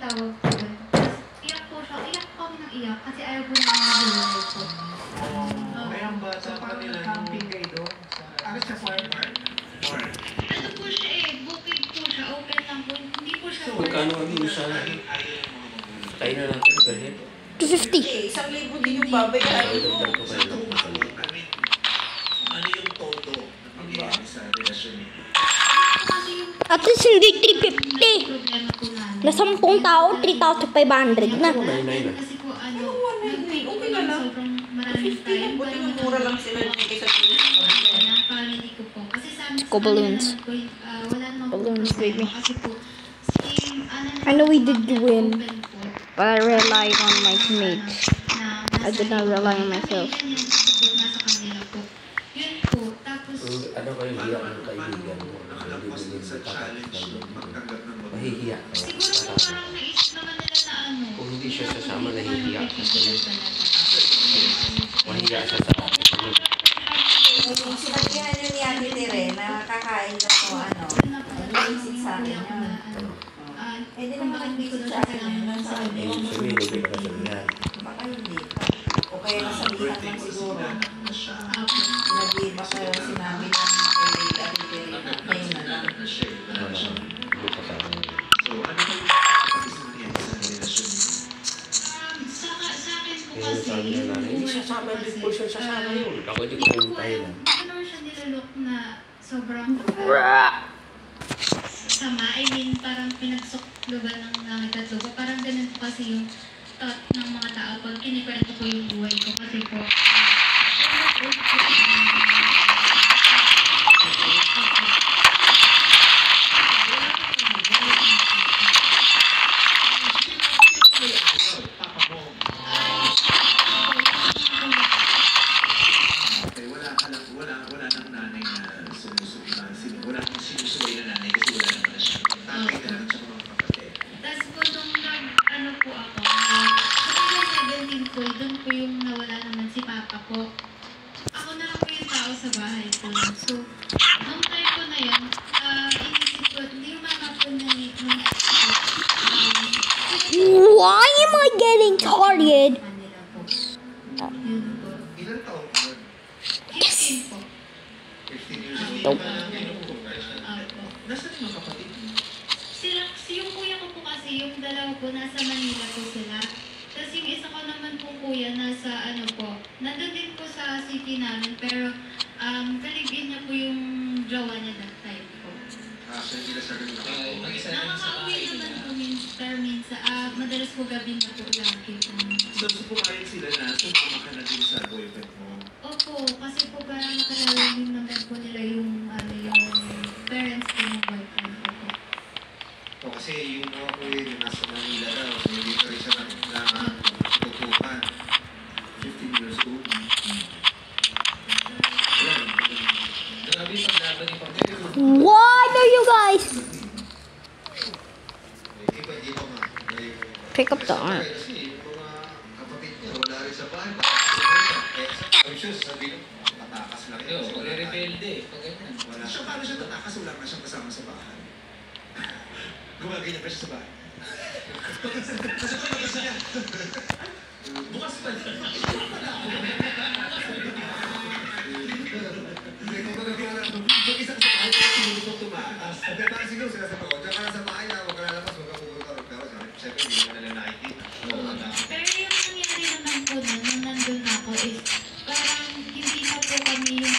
tawag po doon. Tapos iyak po siya. Iyak po kami ng iyak kasi ayaw po namin mag-iwalay po. Kaya ang bata pa nila camping kayo doon. Ano siya, farm park? Ano po siya bukid po siya. Open lang po. Hindi po siya. So, magkano kami isa? Tayo na natin ba rin? 250. 1,000 din yung babayaran mo. Ano yung todo na pag-iari sa relasyon niyo? At least hindi 350. Problema po namin. Na 10 tao, 3,500 na. Kasi po Okay na lang. sobrang maraming time. Buti yung mura lang sila nung kaysa Ng family ko po. Kasi sa amin Go balloons. wala naman po Balloons, problema. baby. Kasi po, I know we did win, but I relied on my teammates. I did not rely on myself. Nasa kanila po. Yun po. Tapos, Ano kayo hiya ng kaibigan mo? Nakalagpas din sa challenge magtanggap ng Mahihiya ka. siguro po parang naisip naman nila na ano. Kung hindi siya sasama, nahihiya ka sa iyo. Mahihiya siya sa akin. Sinabihan yun ni Ate Tere na kakain na mo nag-visit sa akin yun. Eh di naman nag-visit sa akin yun. Nasa akin Eh, yun. sabihin, hindi ka sabihan. Baka hindi pa. O kaya nasabihan lang siguro. Sinabi, baka sinabi lang kay Ate Tere na ngayon na lang. Hindi ka sa akin. So, ano yung pag-isip niya sa relasyon niyo? Sa akin po Kaya kasi, sabi niya na, hindi sasama, hindi po siya sasama yun. Ako hindi ko pinuntahin. ano siya nilalok na sobrang sama. I mean, parang pinagsukluban ng langit at lupa. Parang ganun po kasi yung thought ng mga tao pag kinikwento ko yung buhay ko. Kasi po, Okay, wala nang nanay na wala nang sinusuway na nanay kasi wala naman na siya. Tatay na lang siya mga kapatid. tapos po nung ano po ako, sa 17 po, doon po yung nawala naman si Papa ko. Ako na lang po yung tao sa bahay ko. So, nung time ko na yun, inisip ko, hindi yung mama po nung ex ko, Why am I getting targeted? Manila po. Yun po. Ilan taon ko nun? 15 po. 15 years old. Nope. Opo. Nasaan yung mga kapatid mo? Yung kuya ko po kasi, yung dalawa po, nasa Manila po sila. Tapos yung isa ko naman po kuya, nasa ano po, nandun din po sa city namin, pero kaligin niya po yung jowa niya that time po. So hindi na sa ganun nakakauwi. Nakaka-uwi naman po minsan, madalas po gabi na po lagi po. So pumayag sila na sumama ka na din sa boyfriend mo. Opo, kasi po parang nakalala din naman po nila yung parents ko ng boyfriend ko po. O kasi yung mga kuya yung nasa Manila daw, so hindi pa rin siya natutukan. 15 years old. Grabe yung paglaban ni Paglaban. Why are you guys? Iba nga. Pick up the arm. Kasi yung mga kapatid niya, wala rin sa bahay. I'm sure sabihin, tatakas lang yun. Rebelde. Wala siya, paano siya tatakas? Wala nga siyang kasama sa bahay. Gumaganyan pa siya sa bahay. Kasi pagkakas niya. Bukas pa niya. Hindi ko magagawa na. Mag-isa ka sa bahay, sinunod mo tumakas. Pagkatapos siguro sila sa pagod. Diyan ka na sa bahay na, huwag ka lalabas, huwag ka pupunta. Pero siyempre, hindi mo na nakikita. Pero yung nangyari naman po nung nandun ako is, parang hindi na po kami yung,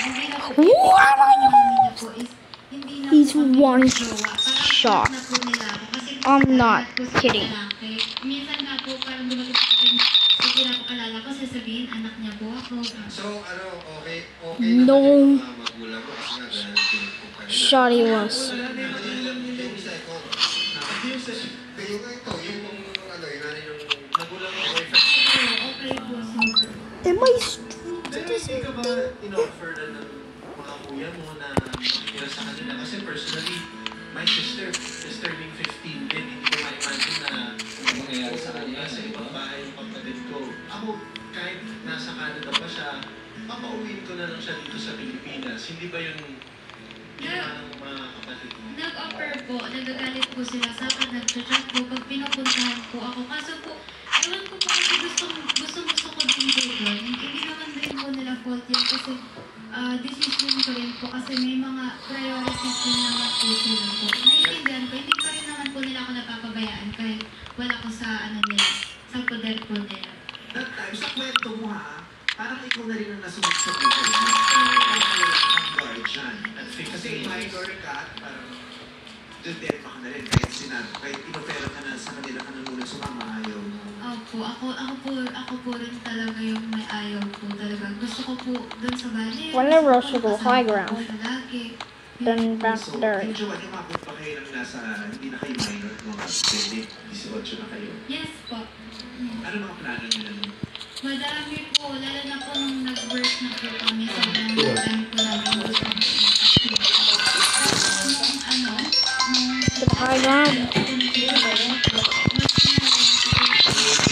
hindi na po, What are you? niya po is, hindi na He's po kami one jowa. Parang shot. na po nila ako. Kasi I'm not lahat po sila kidding. lalaki. Minsan nga po, parang dumating po kami, so pinapakalala ko, sasabihin, anak niya po ako. So, okay No. naman yung mga magulang ko kasi nga dahil pinagpup ka nila. Shot he was. Wala na yung isa ko. Kayo nga ito, yung nanay yung magulang ko, boyfriend. Okay po, so, Am I Pero hindi ka ba in-offer na ng mga kuya mo na makikira sa kanila? Kasi personally, my sister being 15 din, hindi ko ma-imagine na mangyayari sa kanila sa ibang bahay ng kapatid ko. Ako, kahit nasa Canada pa siya, papauwiin ko na lang siya dito sa Pilipinas. Hindi ba yun ginawa ng mga kapatid mo? nag-offer po, nagagalit po sila sa akin, nag-chat po, pag pinupuntahan po ako. Kaso po, ewan ko po kasi gusto ko din po doon. Hindi naman din po nila fault yan kasi decision ko rin po kasi may mga priorities din naman po sila po. Naiintindihan ko, hindi pa rin naman po nila ako napapabayaan kahit wala ko sa nila, sa poder po nila. That time, sa kwento mo ha, parang ikaw na rin ang nasunod sa buhay mo. Ang guardian. Kasi minor ka, parang dudema ka na rin. Kahit inopera ka na sa kanila ka na muna sumama, ayaw mo. Ako po rin talaga yung may ayaw po talaga. Gusto ko po doon sa bahay. Whenever I should go high ground, Lagi. then back So, there. yung Joanne, umabot pa kayo ng nasa, hindi na kayo minor, mga 18 na kayo. Yes po. Ano mga plano nyo na nun? Madami po, lalo na po nung nag-work na po kami sa madami po namin gusto ko. To the high ground.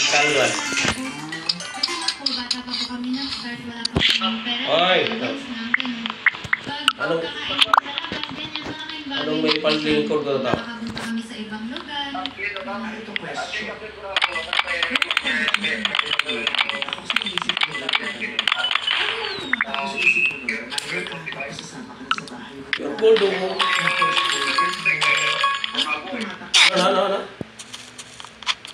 Kalwan. Kasi nga po, bata pa po kami nag-start, wala pa po ng pera. Oy! Allowance na, ganun. Pag Anong- kakain ko sa labas, ganyan, malaking bagay. Anong may panlingkod ko daw? Nakakapunta kami sa ibang lugar. Ito question. Ako sa isip ko lang. Ako sa isip ko lang. Minor ka, tapos sasama ka na sa bahay mo. Yung buldo mo. Ano?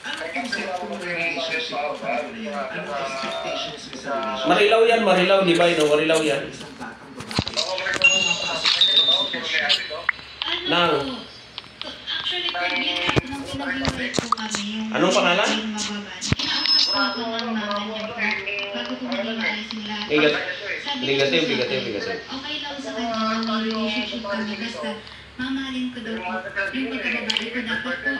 Ano concept mo ng relationship mo? Paano yan? Ano expectations mo sa relationship? Marilaw yan, marilaw. Di ba? No, marilaw yan. Isang batang babae. Pumapasok sa isang sitwasyon. Nang. Actually, po, nung pinag-iwalay po kami, yung Anong pangalan? yung mababan, kinausap po ako ng mama niya po, bago po maging maayos nila. Sabi ko Negative, sa negative, akin, negative. okay lang sa kanya na may relationship kami, basta mamahalin ko daw po. Yung pagkababae ko dapat po,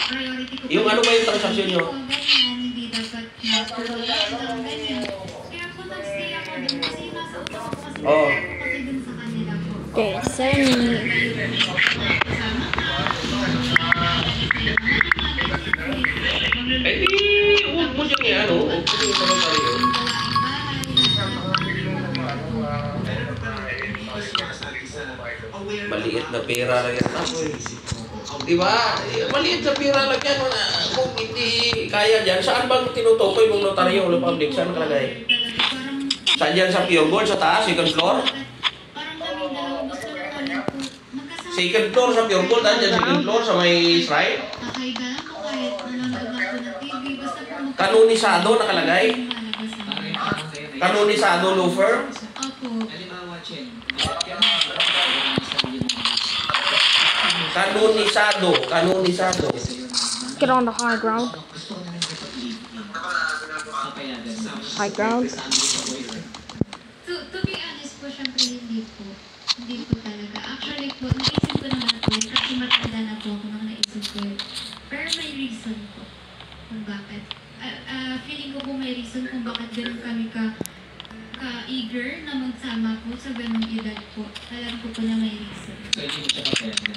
priority ko po. Yung ano ba yung transaction nyo? Hindi po ganyan, hindi dapat na puro lang, ganyan. Kaya po nag-stay ako dun kasi nasa utak ko kasi Oo. kasi dun sa kanila po. Okay, send me. Eh di, huwag mo siyang yan, oh. Huwag mo siyang tanong tayo. Maliit na pera lang yan. Di ba? Maliit na pera lang yan. Kung hindi kaya dyan, saan bang tinutukoy mong notaryo o public? Saan nakalagay? Saan dyan sa Pure Gold? Sa taas? Second floor? Second floor sa Pure Gold? Dyan second floor sa may shrine? Kanonisado nakalagay? Kanonisado loafer? Opo. Kanonisado. Get on the high ground. High ground. To be honest po, syempre hindi po. Hindi po talaga. Actually po, naisip ko naman po yun kasi matanda na po ako nang naisip ko yun. Pero may reason po kung bakit. Feeling ko po may reason kung bakit ganun kami ka-eager na magsama po sa ganung edad po. Alam ko po na may reason. So, hindi mo siya kapenda.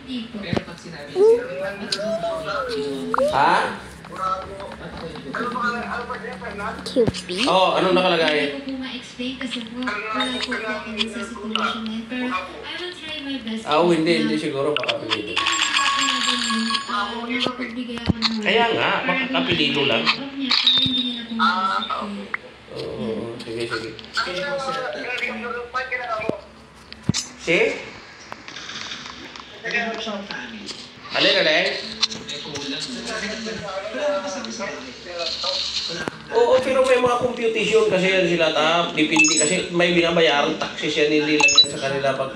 Hindi po. Pero pag sinabi niya, Ha? Cupid. Oh, anong Hindi nakalagay? ko po ma-explain kasi po wala po po ako dun sa situation na yun. Pero I will try my best. Hindi siguro baka Hindi pilido. ko naman nakapagbigay ako ng Kaya nga, baka kapilido lang. Huwag niya, para hindi niya na pumasok. Oo, sige. Kaya kung Si? Naghanap siya ng family. Alin? may kulang. Wala kang kasabi sa akin. Wala kang Oo, pero may mga computation kasi yan sila depende kasi may binabayarang taxes yan, hindi lang yan sa kanila pag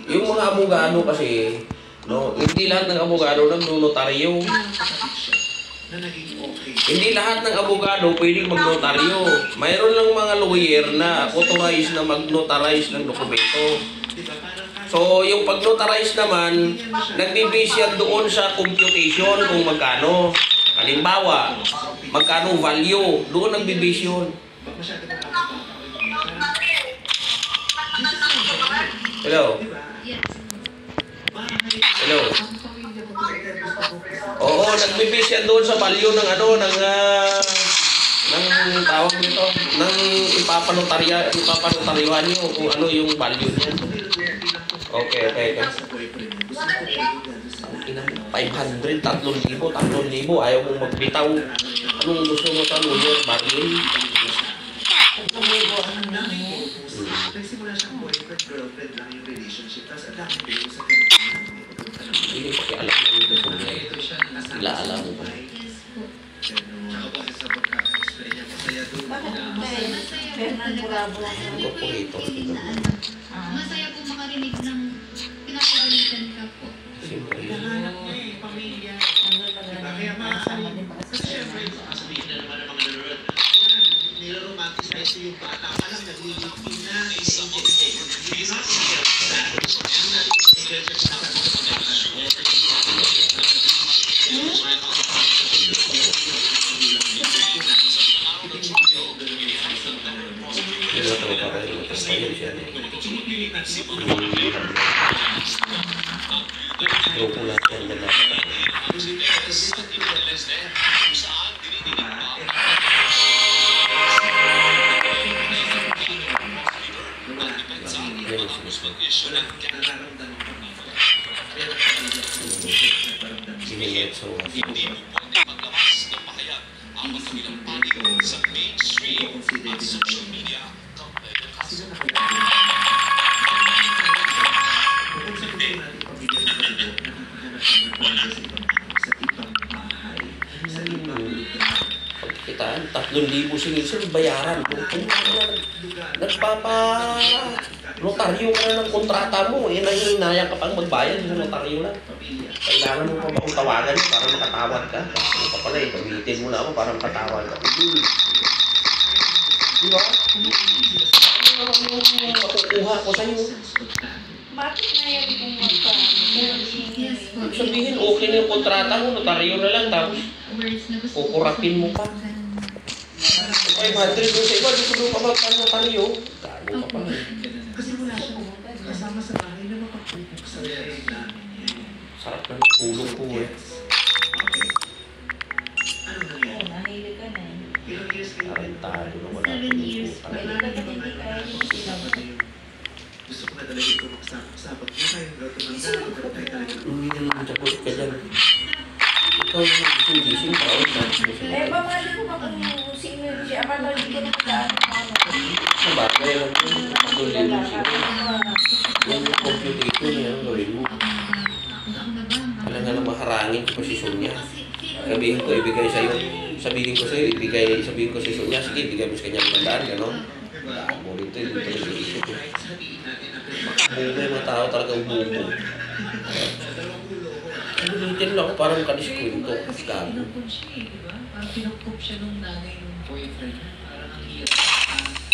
yung mga abogado kasi no, hindi lahat ng abogado nagnotaryo. kapatid siya na naging okay. Hindi lahat ng abogado pwedeng magnotaryo. Mayroon lang mga lawyer na authorized na mag-notarize ng dokumento. Diba? Parang So, yung pag-notarize naman, nagbibase yan doon sa computation kung magkano. Halimbawa, magkano value, doon nagbibase yun. Ba't masyado ka nakakabata? Hello? Diba? Yes. Hello? Ang pamilya ko talaga gusto ko. Oo, nagbibase yan doon sa value ng ano, ng tawag nito, ng ipapanotaryuhan nyo kung ano yung value niya. Okay. Sa boyfriend mo. Gusto ko pwedeng gano'n sa lahat. 500, 3,000, ayaw mong magbitaw. Anong gusto mo sa lawyer, bargain? Ang dami ko, nagsimula siyang boyfriend, girlfriend lang yung relationship. Tapos ang dami ko sa Hindi pakialam mo yung gusto mo. Ito siya na nasa Wala alam mo ba? Yes po. Tsaka kasi sa pagka-explain niya, masaya doon. Bakit na- dahil Masaya po Fernand talaga. Bravo lang Alam yun? niyo po yung feeling na ano. Masaya po makarinig ng pinapagalitan ka po. Siyempre. Hinahanap niya eh, pamilya. Nandun pa Diba? ganun. Kaya Nakasama din ba kasi kasi syempre, sila? sasabihin na naman ng mga nanonood, yan, niloromanticize yung bata pa lang, naglilipin na, ini-inject. Hindi natin i-encourage sa Hindi na ito para yung matastayin siya. Grupo lahat yan na Sinilit sa Pagkitaan, 3,000 sinisir, bayaran. Kung nagpapa-notaryo ka na ng kontrata mo, eh, nahihinayang ka pang magbayad sa notaryo lang. Kailangan mo pa ba kung tawagan mo para makatawad ka? Ano pa pala eh, gamitin mo na ako para makatawad ka. Di ba? Ano naman yung makukuha ko sa'yo? Bakit na yan kung magpa? Yes po. Ibig sabihin, okay na yung kontrata mo, notaryo na lang, tapos Words na gusto kukurapin mo pa. 500 yung sa iba, gusto mo pa magpanotaryo. Gago ka pala. Kasi wala siya kasama sa bahay na makapupok sa life namin. Sarap na tulog ko eh. Okay. Ano Oo, nangyari? nahilig ka na eh. Ilang years kayo Tarantado na wala 7 years tulog. Pwede ka na hindi kaya yung sila. Gusto ko na talaga ito magsapag mo kayo. Tumanda, tayo talaga. Tapos ka dyan. Ikaw naman gising-gising pa. Eh, mamali ko pa kung sino siya. Akala hindi ko na daan ng ano. Sabagay lang yun. Tuloy mo siya. Yung computation niya, ang gawin mo. Kailangan na maharangin sa posisyon niya. Sabihin ko, ibigay sa'yo. Sabihin ko sa isyo niya. Sige, ibigay mo sa kanya 500, gano'n. Daan mo dito, hindi talaga isip eh. Bumo yung mga tao talagang bumo. Ano din lang, parang kadiskwento. Gago. Pinupog siya eh, di ba? Parang pinupog siya nung nanay nung boyfriend niya. Parang ang hirap.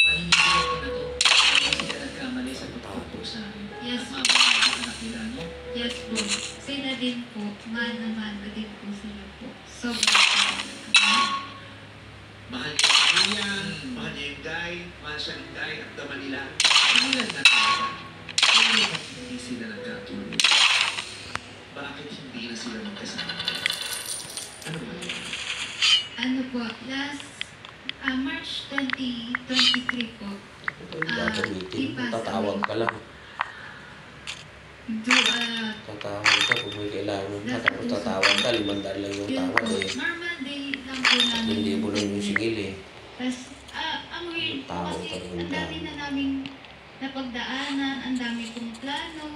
Paninigil ko na to. Hindi sila nagkamali sa pagpupog sa akin. Yes. Mga anak nila, no? Yes po. Sila din po. Mahal na mahal ko din po sila po. Sobrang Mahal niya yung pamilya, mahal niya yung guy, mahal siya ng guy, at naman nila. Ilan na talaga. Kaya hindi sila nagkatulog. Bakit hindi na sila magkasama? Ano ba? ano po, last March 2023 po. Gagamitin. Tatawag ka lang. Tatawag ka kung may kailangan mo. Tapos tatawag ka, 500 lang yung Yun tawag po, eh. normal day lang po namin. 3,000 lang yung sigil eh. Tapos, ang weird po kasi ang dami na naming napagdaanan, ang dami kong plano.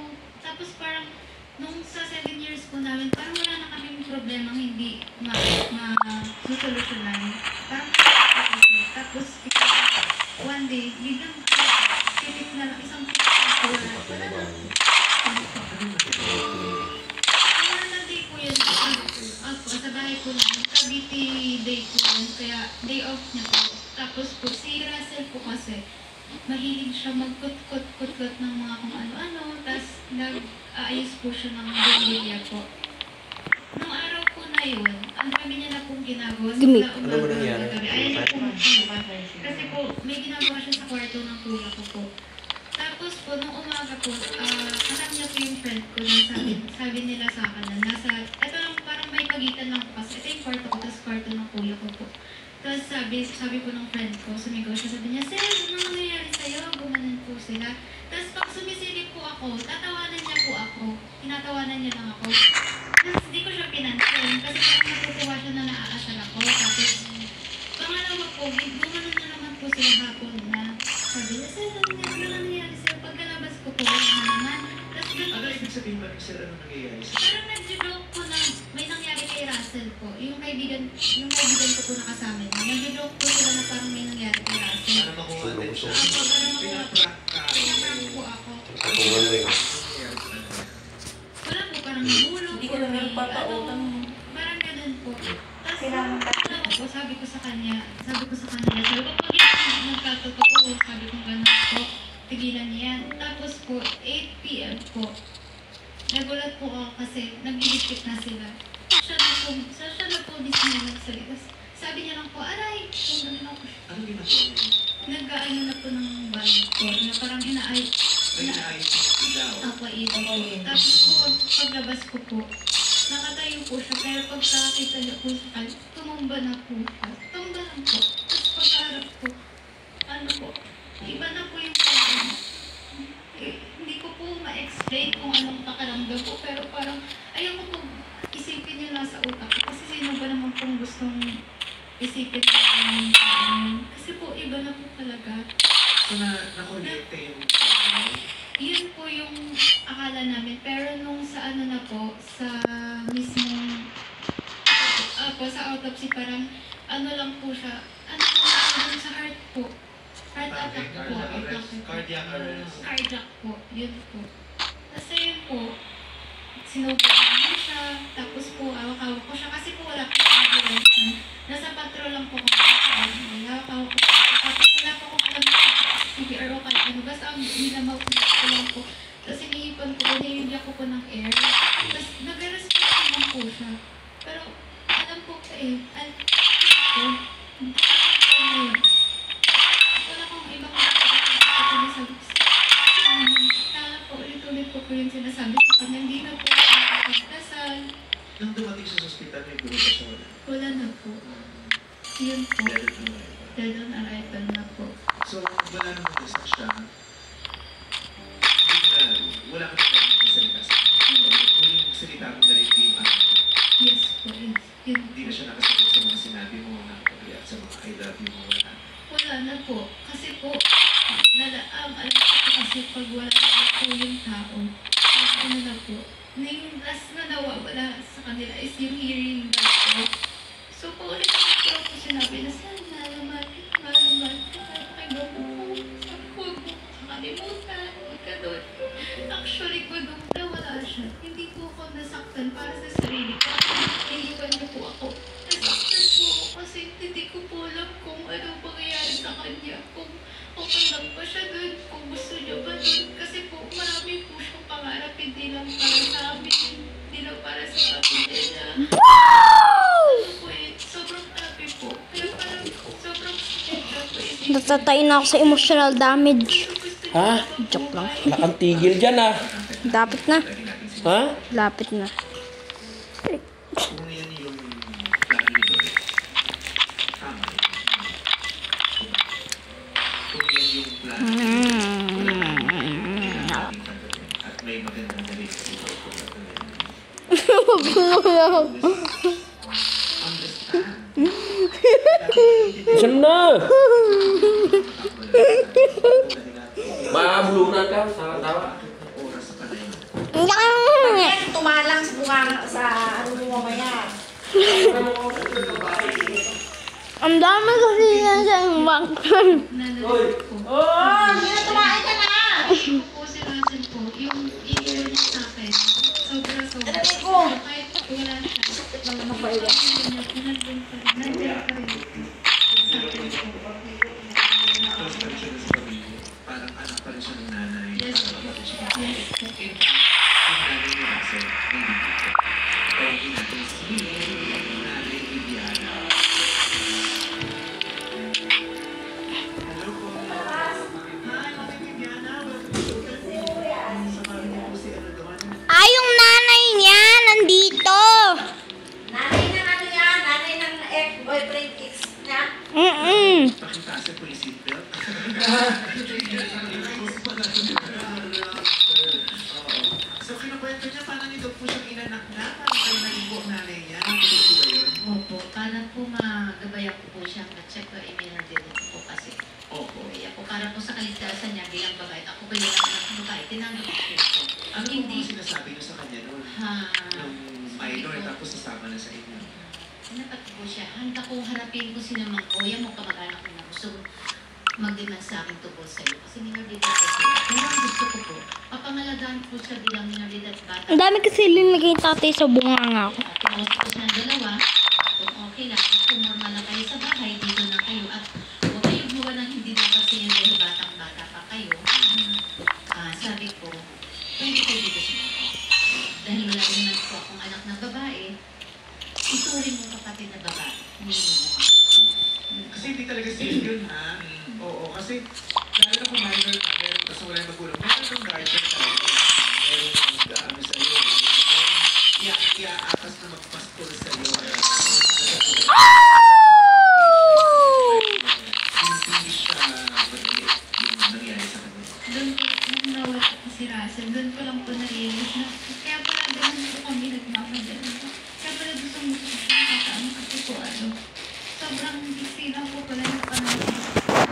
Tapos parang, nung sa 7 years po namin, parang wala na kaming problemang hindi ma-solusyonan. Parang tapos, one day, biglang titip na lang isang wala na. Day po yun. Sa bahay po namin. Cavite day po yun. Kaya day off niya po. Tapos po si Russell po kasi mahilig siya magkut-kut-kut ng mga kung ano-ano. Tapos nag-aayos po siya ng bumbilya po. Nung araw po na yun, ang dami niya na pong ginagawa. Gimik. Ano ba nangyari? Ayun na po. Kasi po, may ginagawa siya sa kwarto ng kuya ko po. Tapos po, nung umaga po, alam niya po yung friend ko na sabi nila sa akin na nasa, ito lang parang may pagitan lang po kasi ito yung kwarto ko, tapos kwarto ng kuya ko po. Tapos sabi po ng friend ko, sumigaw siya, sabi niya, Sir, ano nangyayari sa'yo? Gumanan po sila. Tapos pag sumisilip po ako, tatawanan niya po ako. Tinatawanan niya lang ako. Tapos hindi ko siya sila hapon na sabi niya, sir, ano nangyari sa'yo? Pagkalabas ko po, wala na naman. Tapos Ano ibig sabihin ba, sir, ano nangyayari sa'yo? parang nag-joke po na may nangyari kay Russell po. Yung kaibigan ko po nakasama niya. Nag-joke po sila na parang may nangyari kay Russell. Para makuha attention. Ako, parang makuha. Pinaprank ka. Pinaprank po ako. Ako wala eh. Wala po, parang nahulog. Hindi ko na nagpapautang. Parang ganun po. Tapos, Kailangan ano po, sabi ko sa kanya, sabi ko, pag yan nagkatotoo, sabi ko ganun po, tigilan niya yan. Tapos po, 8 p.m. po, nagulat po ako kasi naglilikit na sila. Siya na po mismo nagsalita. Sabi niya lang po, aray! Kung ganun ako siya. Ano ginagawa mo? Nag-ano na po ng bahay po, na parang inaayos. May naayos mo ilaw. Ako, ito. Tapos paglabas ko po, nakatayo po siya, pero pagkakita niya po sa kanya, tumumba na po siya. Tumba lang po. Tapos pagkaharap ko, ano po, iba na po yung parang, hindi ko po ma-explain kung anong pakaramdam ko, pero parang, ayaw ko po isipin yung nasa utak ko. Kasi sino ba naman pong gustong isipin yung parang, kasi po, iba na po talaga. So nakuryente yung Yun po yung akala namin. Pero nung sa ano na po, sa mismong, sa autopsy, parang ano lang po siya, ano po dun sa heart po. Heart attack po. cardiac arrest. Cardiac po. Yun po. Kasi yun po, sinubukan niya siya, tapos po awak-awak ko siya kasi po wala po ambulance. Nasa patrol lang po kung awak-awak ko siya. Tapos wala po kung alam CPR o kahit ano. Basta ang minamaw ko lang po. Tapos iniipan ko, nilibya ko po ng air. Tapos nag-response naman po siya. Pero alam po ka wala kong ibang sinasabi. Kaya po, ulit-ulit po yung sinasabi sa kanya. Hindi na po nakakasal. Nang dumating siya sa ospital, may guro ba siya wala? Wala na po. Yun po. Dead on arrival. Dead on arrival na po. So, wala nang nasak siya. Wala ka naman magsalita sa huling salita mo na rin yung Yes po. Yun hindi na siya nakasagot sa mga sinabi mo, nakapag-react sa mga I love you mo, wala. wala na po. Kasi po, alam ko po kasi pag wala na po yung tao, ano na po, na yung last na nawawala sa kanila is yung hearing na po. So, paulit-ulit ko po sinabi na, sana, mahal kita, pakinggan mo po. Sabi ko, huwag mo kakalimutan, huwag ka doon. Actually po, nung nawala siya, hindi po ako nasaktan para sa sarili ko. Iniwan niyo po ako. Nasaktan po ako kasi hindi ko po alam kung ano mangyayari sa kanya. Kung okay lang ba siya doon, kung gusto niya ba doon. Kasi po, marami po siyang pangarap, hindi lang para sa amin, hindi lang para sa pamilya niya. Ano po sobrang happy po. Pero parang sobrang sakit na po. Natatay na ako sa emotional damage. Ha? Joke lang. Wala kang tigil dyan ah. Lapit na. Ha? Lapit na. Kung yan yung plano ni Dory, tama. Kung yan yung plano ni Dory, at may magandang dali sa buhay ko. Understand. Diyan na! Mabulunan ka sa tawa. Oras sa panay. Yan, tumalang sa bunga sa ano mo mamaya. Ang dami kasi yan sa bank. Nalagay po. Oh, hindi na tumain ka na! Po si Russell po, yung iniwan niya sa akin, sobra-sobra. Alam ko. Kahit wala siya, Ano ba yun? nandun pa rin. Close pa rin siya sa pamilya. Parang anak pa rin siya ng nanay. Yes, Parang kapatid siya. yes po. In fact, yung nanay ni Russell, hindi dito. Kaya natin si nanay Viviana. Hello po. Hi, Nanay Viviana. Samarin niyo po si ano doon. Ay, yung nanay niya nandito. Nanay ng ano yan? Nanay ng ex-boyfriend ex niya? Pakitasin po yung seatbelt. So, kinukwento niya, paano niyo daw po siyang inanak na? Paano kayo naging po ang nanay niya? Ano po ba yun? Opo, para po magabayan ko po siya at check ko email na din po kasi. Oo. para po sa kaligtasan niya bilang babae. Ako ba yung anak ng babae? Tinanggap ko po. Ano po mga sinasabi niyo sa kanya noon? Ha, Nung minor, tapos sasama na sa inyo. Sinapat ko siya. Handa kong harapin ko si namang kuya mo kamag-anak mo na gusto mag-demand sa akin tungkol sa'yo. Kasi minoridad ko siya. Pero ang gusto ko po, papangalagaan po siya bilang minoridad bata. Ang dami kasi linagay tatay sa bunganga ko. Pinawas ko siya ng dalawa. Kung okay lang, kung normal na kayo sa bahay, dito na kayo. At huwag kayong gawa ng hindi dapat sa inyo dahil batang-bata pa kayo. Sabi ko, pwede kayo dito sa bahay. Dahil wala naman po akong anak na babae, ituring mo kapatid na babae. Hindi mo mo. Kasi hindi talaga safe yun, ha? Oo, kasi lalo na kung minor ka, meron kasi wala yung magulang. Meron kang guardian talaga. Meron kang gaano sa'yo. Iaatas na magpastol sa'yo. Hindi siya madali yung nangyari sa kanya. Doon ko, nung nawala ko si Russell, doon ko lang po na-realize na kaya pala ganun po kami nagmamadali. Kaya pala gusto mo ko siya nakakaano kasi po ano. Sobrang diksi lang po pala yung panahon.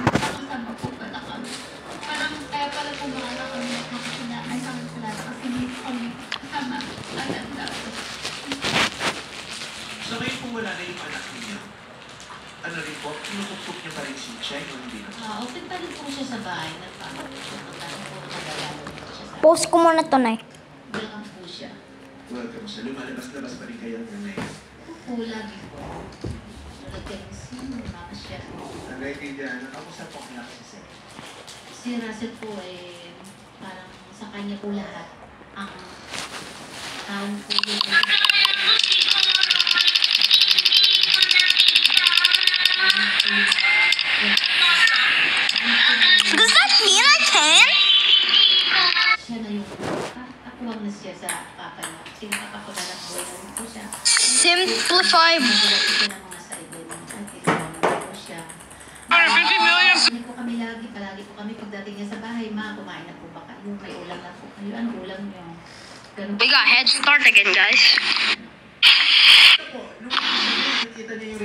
Nakasama po pala kami. Parang kaya pala po mahala kami makasinaan sa kanila kasi hindi po kami kasama. Agad So ngayon kung wala na yung anak niya, ano rin po, kinukupok niyo pa rin si Cheng o hindi na? open pa rin po siya sa bahay. Nagpapagod siya. Magkano po nakagalaman po siya sa Post ko muna to, Nay. Welcome po siya. Welcome siya. Lumalabas-labas pa rin kayo ng ngayon. Po lagi po. Nag-tennis yun. Mama siya. Nagkaibigan, ako sa pokla kasi siya. Si Russell po parang sa kanya po lahat ang taon po yun. Does that mean I can? Siya na yung kakuwang na siya sa papa niya. Kasi nakapagalang buhay na rin po siya. Simplify. Nagulat po siya ng mga sideline ng auntie. Nagulat po siya. Hindi po kami palagi po kami pagdating niya sa bahay, ma, kumain na po ba kayo? May ulam na po kayo. Ano ulam niyo? Ganun We got head start again, guys. Ito po, nung nakita niya yung